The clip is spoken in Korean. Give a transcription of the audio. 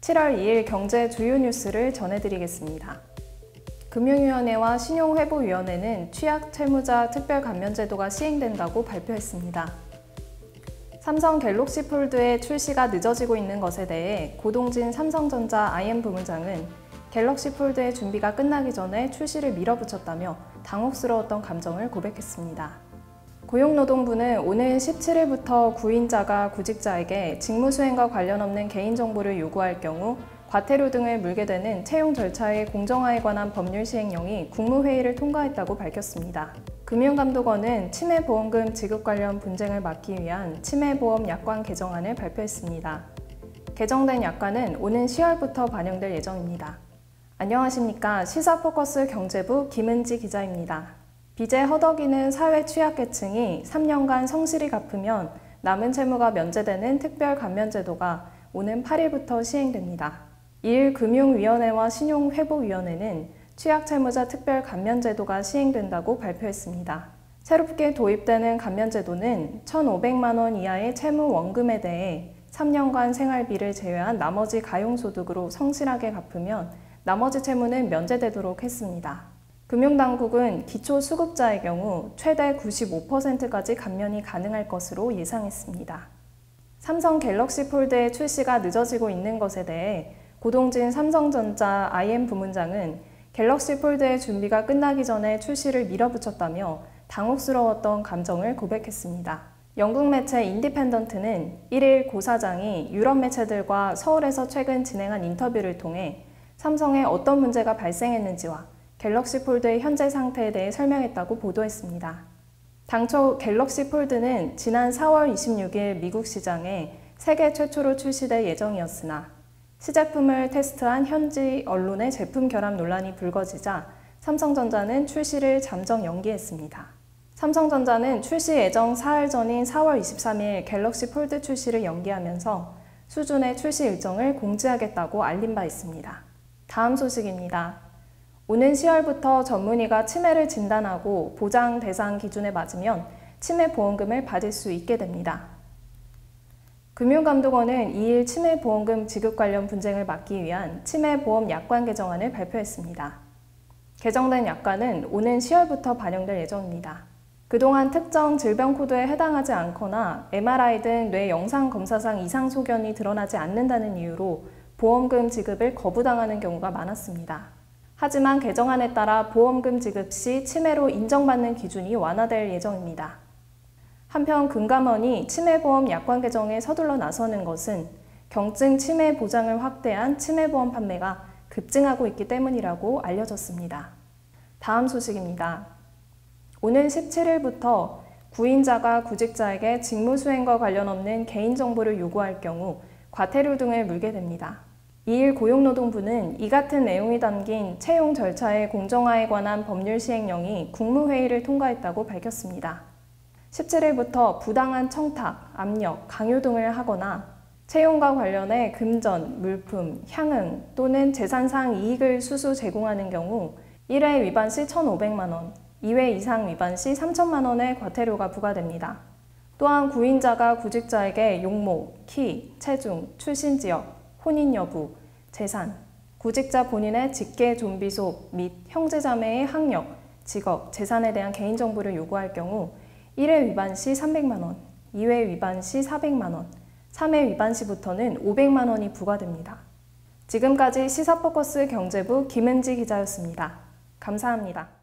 7월 2일 경제 주요 뉴스를 전해드리겠습니다. 금융위원회와 신용회복위원회는 취약채무자 특별감면제도가 시행된다고 발표했습니다. 삼성 갤럭시 폴드의 출시가 늦어지고 있는 것에 대해 고동진 삼성전자 IM 부문장은 갤럭시 폴드의 준비가 끝나기 전에 출시를 밀어붙였다며 당혹스러웠던 감정을 고백했습니다. 고용노동부는 오는 17일부터 구인자가 구직자에게 직무수행과 관련 없는 개인정보를 요구할 경우 과태료 등을 물게 되는 채용 절차의 공정화에 관한 법률 시행령이 국무회의를 통과했다고 밝혔습니다. 금융감독원은 치매보험금 지급 관련 분쟁을 막기 위한 치매보험 약관 개정안을 발표했습니다. 개정된 약관은 오는 10월부터 반영될 예정입니다. 안녕하십니까. 시사포커스 경제부 김은지 기자입니다. 빚에 허덕이는 사회 취약계층이 3년간 성실히 갚으면 남은 채무가 면제되는 특별감면제도가 오는 8일부터 시행됩니다. 이일 금융위원회와 신용회복위원회는 취약채무자 특별감면제도가 시행된다고 발표했습니다. 새롭게 도입되는 감면제도는 1,500만 원 이하의 채무 원금에 대해 3년간 생활비를 제외한 나머지 가용소득으로 성실하게 갚으면 나머지 채무는 면제되도록 했습니다. 금융당국은 기초수급자의 경우 최대 95%까지 감면이 가능할 것으로 예상했습니다. 삼성 갤럭시 폴드의 출시가 늦어지고 있는 것에 대해 고동진 삼성전자 IM 부문장은 갤럭시 폴드의 준비가 끝나기 전에 출시를 밀어붙였다며 당혹스러웠던 감정을 고백했습니다. 영국 매체 인디펜던트는 1일 고 사장이 유럽 매체들과 서울에서 최근 진행한 인터뷰를 통해 삼성에 어떤 문제가 발생했는지와 갤럭시 폴드의 현재 상태에 대해 설명했다고 보도했습니다. 당초 갤럭시 폴드는 지난 4월 26일 미국 시장에 세계 최초로 출시될 예정이었으나 시제품을 테스트한 현지 언론의 제품 결함 논란이 불거지자 삼성전자는 출시를 잠정 연기했습니다. 삼성전자는 출시 예정 사흘 전인 4월 23일 갤럭시 폴드 출시를 연기하면서 수준의 출시 일정을 공지하겠다고 알린 바 있습니다. 다음 소식입니다. 오는 10월부터 전문의가 치매를 진단하고 보장 대상 기준에 맞으면 치매보험금을 받을 수 있게 됩니다. 금융감독원은 2일 치매보험금 지급 관련 분쟁을 막기 위한 치매보험 약관 개정안을 발표했습니다. 개정된 약관은 오는 10월부터 반영될 예정입니다. 그동안 특정 질병 코드에 해당하지 않거나 MRI 등 뇌 영상검사상 이상 소견이 드러나지 않는다는 이유로 보험금 지급을 거부당하는 경우가 많았습니다. 하지만 개정안에 따라 보험금 지급 시 치매로 인정받는 기준이 완화될 예정입니다. 한편 금감원이 치매보험 약관 개정에 서둘러 나서는 것은 경증 치매 보장을 확대한 치매보험 판매가 급증하고 있기 때문이라고 알려졌습니다. 다음 소식입니다. 오는 17일부터 구인자가 구직자에게 직무수행과 관련 없는 개인정보를 요구할 경우 과태료 등을 물게 됩니다. 2일 고용노동부는 이 같은 내용이 담긴 채용 절차의 공정화에 관한 법률 시행령이 국무회의를 통과했다고 밝혔습니다. 17일부터 부당한 청탁, 압력, 강요 등을 하거나 채용과 관련해 금전, 물품, 향응 또는 재산상 이익을 수수 제공하는 경우 1회 위반 시 1,500만 원, 2회 이상 위반 시 3천만 원의 과태료가 부과됩니다. 또한 구인자가 구직자에게 용모, 키, 체중, 출신 지역, 혼인 여부, 재산, 구직자 본인의 직계 존비속 및 형제자매의 학력, 직업, 재산에 대한 개인정보를 요구할 경우 1회 위반 시 300만 원, 2회 위반 시 400만 원, 3회 위반 시부터는 500만 원이 부과됩니다. 지금까지 시사포커스 경제부 김은지 기자였습니다. 감사합니다.